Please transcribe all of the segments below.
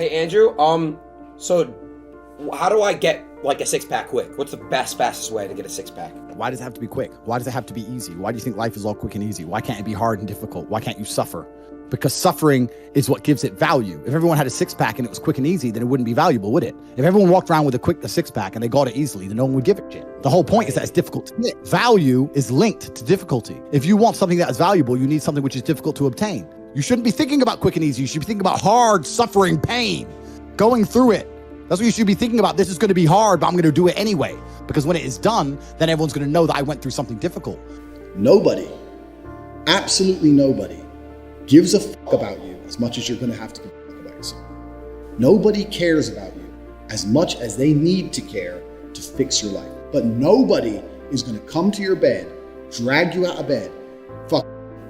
Hey Andrew, so how do I get like a six pack quick? What's the fastest way to get a six pack? Why does it have to be quick? Why does it have to be easy? Why do you think life is all quick and easy? Why can't it be hard and difficult? Why can't you suffer? Because suffering is what gives it value. If everyone had a six pack and it was quick and easy, then it wouldn't be valuable, would it? If everyone walked around with a six pack and they got it easily, then no one would give a shit. The whole point is that it's difficult to get. Value is linked to difficulty. If you want something that is valuable, you need something which is difficult to obtain. You shouldn't be thinking about quick and easy. You should be thinking about hard, suffering, pain, going through it. That's what you should be thinking about. This is going to be hard, but I'm going to do it anyway. Because when it is done, then everyone's going to know that I went through something difficult. Nobody, absolutely nobody, gives a fuck about you as much as you're going to have to give a fuck about yourself. Nobody cares about you as much as they need to care to fix your life. But nobody is going to come to your bed, drag you out of bed,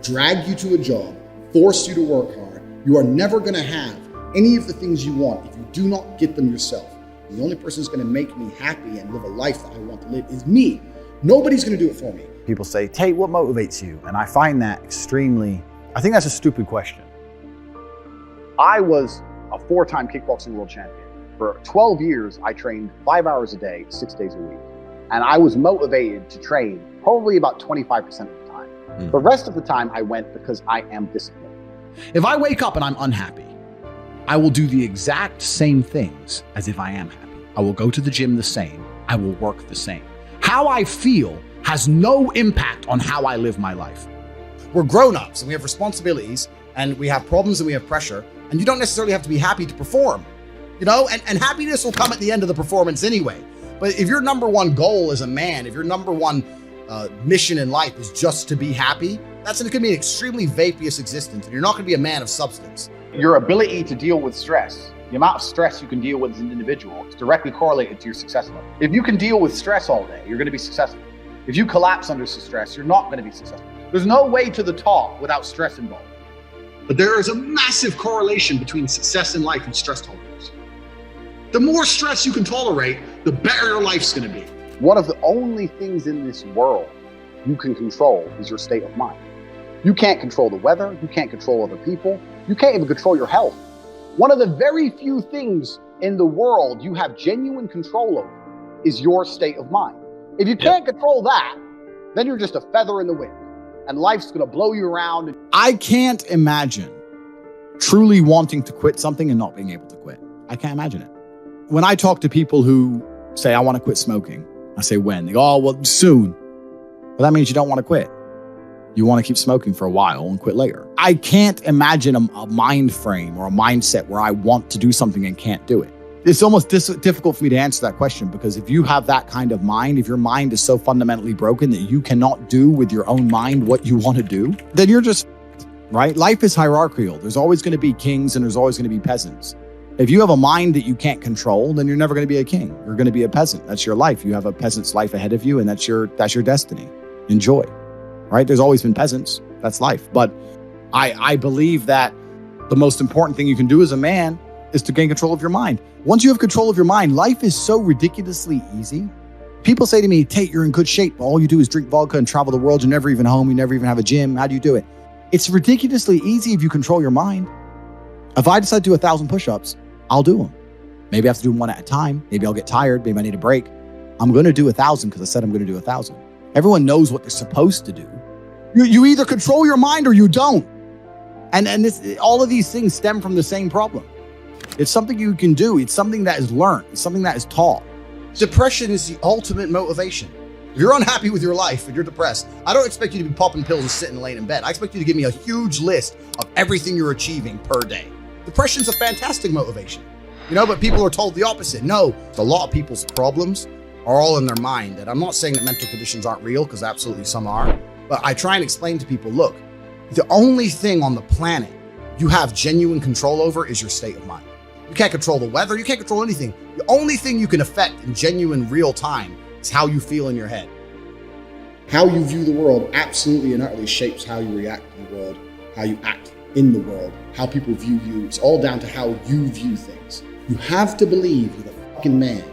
drag you to a job, force you to work hard. You are never going to have any of the things you want if you do not get them yourself. And the only person who's going to make me happy and live a life that I want to live is me. Nobody's going to do it for me. People say, Tate, what motivates you? And I find that I think that's a stupid question. I was a 4-time kickboxing world champion. For 12 years, I trained 5 hours a day, 6 days a week. And I was motivated to train probably about 25% of the time. The rest of the time I went because I am disciplined. If I wake up and I'm unhappy, I will do the exact same things as if I am happy. I will go to the gym the same. I will work the same. How I feel has no impact on how I live my life. We're grown-ups and we have responsibilities and we have problems and we have pressure, and you don't necessarily have to be happy to perform, and happiness will come at the end of the performance anyway. But if your number one goal as a man, if your number one mission in life is just to be happy, that's going to be an extremely vaporous existence, and you're not going to be a man of substance. Your ability to deal with stress, the amount of stress you can deal with as an individual, is directly correlated to your success level. If you can deal with stress all day, you're going to be successful. If you collapse under stress, you're not going to be successful. There's no way to the top without stress involved. But there is a massive correlation between success in life and stress tolerance. The more stress you can tolerate, the better your life's going to be. One of the only things in this world you can control is your state of mind. You can't control the weather. You can't control other people. You can't even control your health. One of the very few things in the world you have genuine control over is your state of mind. If you can't control that, then you're just a feather in the wind, and life's going to blow you around. I can't imagine truly wanting to quit something and not being able to quit. I can't imagine it. When I talk to people who say, I want to quit smoking, I say, when? They go, oh, well, soon. Well, that means you don't want to quit. You want to keep smoking for a while and quit later. I can't imagine a mind frame or a mindset where I want to do something and can't do it. It's almost difficult for me to answer that question, because if you have that kind of mind, if your mind is so fundamentally broken that you cannot do with your own mind what you want to do, then you're just, right? Life is hierarchical. There's always going to be kings and there's always going to be peasants. If you have a mind that you can't control, then you're never going to be a king. You're going to be a peasant. That's your life. You have a peasant's life ahead of you, and that's your destiny. Enjoy. Right? There's always been peasants. That's life. But I believe that the most important thing you can do as a man is to gain control of your mind. Once you have control of your mind, life is so ridiculously easy. People say to me, Tate, you're in good shape. All you do is drink vodka and travel the world. You're never even home. You never even have a gym. How do you do it? It's ridiculously easy if you control your mind. If I decide to do 1,000 push-ups, I'll do them. Maybe I have to do them one at a time. Maybe I'll get tired. Maybe I need a break. I'm going to do 1,000 because I said I'm going to do 1,000. Everyone knows what they're supposed to do. You either control your mind or you don't. And all of these things stem from the same problem. It's something you can do. It's something that is learned. It's something that is taught. Depression is the ultimate motivation. If you're unhappy with your life and you're depressed, I don't expect you to be popping pills and sitting laying in bed. I expect you to give me a huge list of everything you're achieving per day. Depression's a fantastic motivation, but people are told the opposite. No, a lot of people's problems are all in their mind. And I'm not saying that mental conditions aren't real, because absolutely some are. But I try and explain to people, look, the only thing on the planet you have genuine control over is your state of mind. You can't control the weather. You can't control anything. The only thing you can affect in genuine real time is how you feel in your head. How you view the world absolutely and utterly shapes how you react to the world, how you act in the world, how people view you. It's all down to how you view things. You have to believe you're the fucking man,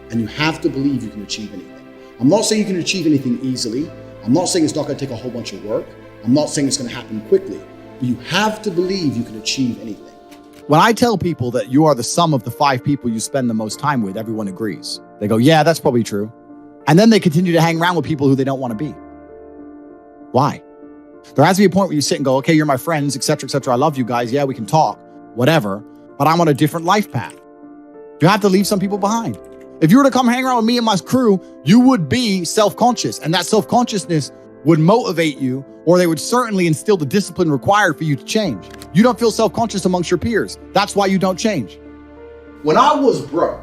and you have to believe you can achieve anything. I'm not saying you can achieve anything easily. I'm not saying it's not going to take a whole bunch of work. I'm not saying it's going to happen quickly. But you have to believe you can achieve anything. When I tell people that you are the sum of the 5 people you spend the most time with, everyone agrees. They go, yeah, that's probably true. And then they continue to hang around with people who they don't want to be. Why? There has to be a point where you sit and go, okay, you're my friends, et cetera, et cetera. I love you guys. Yeah, we can talk, whatever. But I'm on a different life path. You have to leave some people behind. If you were to come hang around with me and my crew, you would be self-conscious. And that self-consciousness would motivate you, or they would certainly instill the discipline required for you to change. You don't feel self-conscious amongst your peers. That's why you don't change. When I was broke,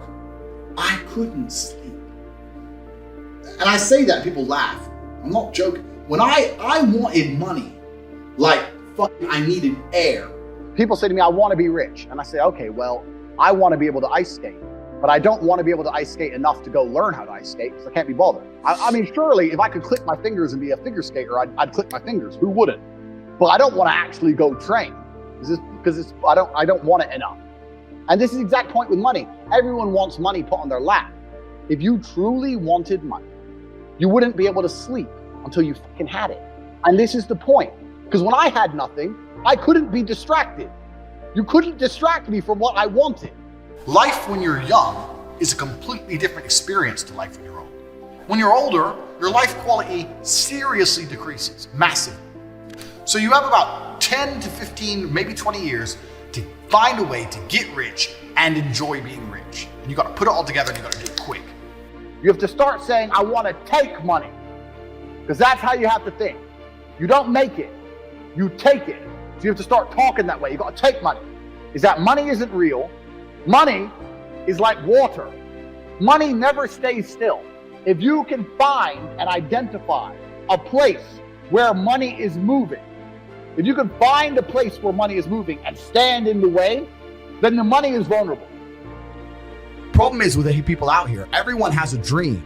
I couldn't sleep. And I say that, people laugh. I'm not joking. When I wanted money, like fucking I needed air. People say to me, I want to be rich. And I say, okay, well, I want to be able to ice skate, but I don't want to be able to ice skate enough to go learn how to ice skate because I can't be bothered. I mean, surely if I could click my fingers and be a figure skater, I'd click my fingers. Who wouldn't? But I don't want to actually go train because I don't want it enough. And this is the exact point with money. Everyone wants money put on their lap. If you truly wanted money, you wouldn't be able to sleep until you fucking had it. And this is the point. Because when I had nothing, I couldn't be distracted. You couldn't distract me from what I wanted. Life when you're young is a completely different experience to life when you're old. When you're older, your life quality seriously decreases, massively. So you have about 10 to 15, maybe 20 years to find a way to get rich and enjoy being rich. And you got to put it all together and you got to do it quick. You have to start saying, I want to take money. Because that's how you have to think. You don't make it, you take it. So you have to start talking that way. You got to take money. Is that money isn't real. Money is like water. Money never stays still. If you can find and identify a place where money is moving, if you can find a place where money is moving and stand in the way, then the money is vulnerable. Problem is with the people out here, everyone has a dream,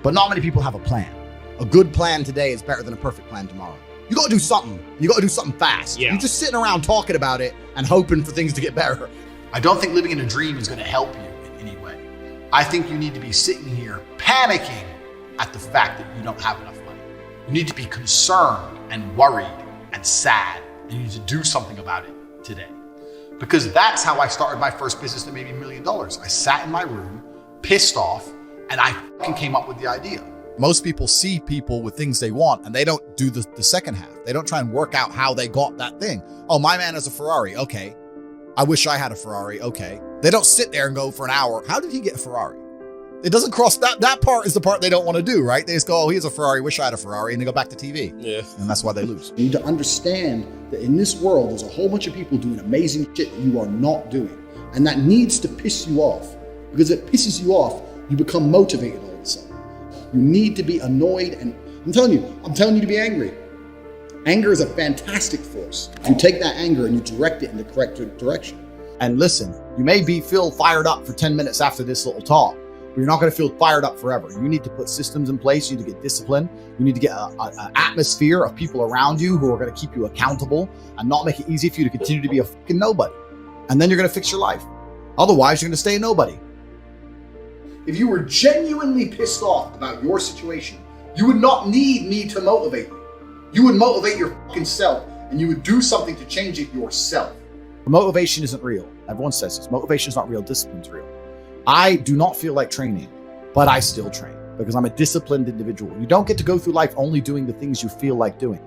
but not many people have a plan. A good plan today is better than a perfect plan tomorrow. You got to do something. You got to do something fast. Yeah. You're just sitting around talking about it and hoping for things to get better. I don't think living in a dream is going to help you in any way. I think you need to be sitting here panicking at the fact that you don't have enough money. You need to be concerned and worried and sad. And you need to do something about it today. Because that's how I started my first business that made me $1 million. I sat in my room, pissed off, and I fucking came up with the idea. Most people see people with things they want and they don't do the second half. They don't try and work out how they got that thing. Oh, my man has a Ferrari. Okay. I wish I had a Ferrari. Okay. They don't sit there and go for an hour. How did he get a Ferrari? It doesn't cross that part is the part they don't want to do, right? They just go, oh, he has a Ferrari. Wish I had a Ferrari. And they go back to TV. Yeah. And that's why they lose. You need to understand that in this world, there's a whole bunch of people doing amazing shit that you are not doing. And that needs to piss you off. Because if it pisses you off, you become motivated all of a sudden. You need to be annoyed, and I'm telling you to be angry. Anger is a fantastic force. You take that anger and you direct it in the correct direction. And listen, you may feel fired up for 10 minutes after this little talk, but you're not going to feel fired up forever. You need to put systems in place. You need to get discipline. You need to get an atmosphere of people around you who are going to keep you accountable and not make it easy for you to continue to be a fucking nobody. And then you're going to fix your life. Otherwise, you're going to stay a nobody. If you were genuinely pissed off about your situation, you would not need me to motivate you. You would motivate your fucking self and you would do something to change it yourself. Motivation isn't real. Everyone says this. Motivation is not real. Discipline's real. I do not feel like training, but I still train because I'm a disciplined individual. You don't get to go through life only doing the things you feel like doing.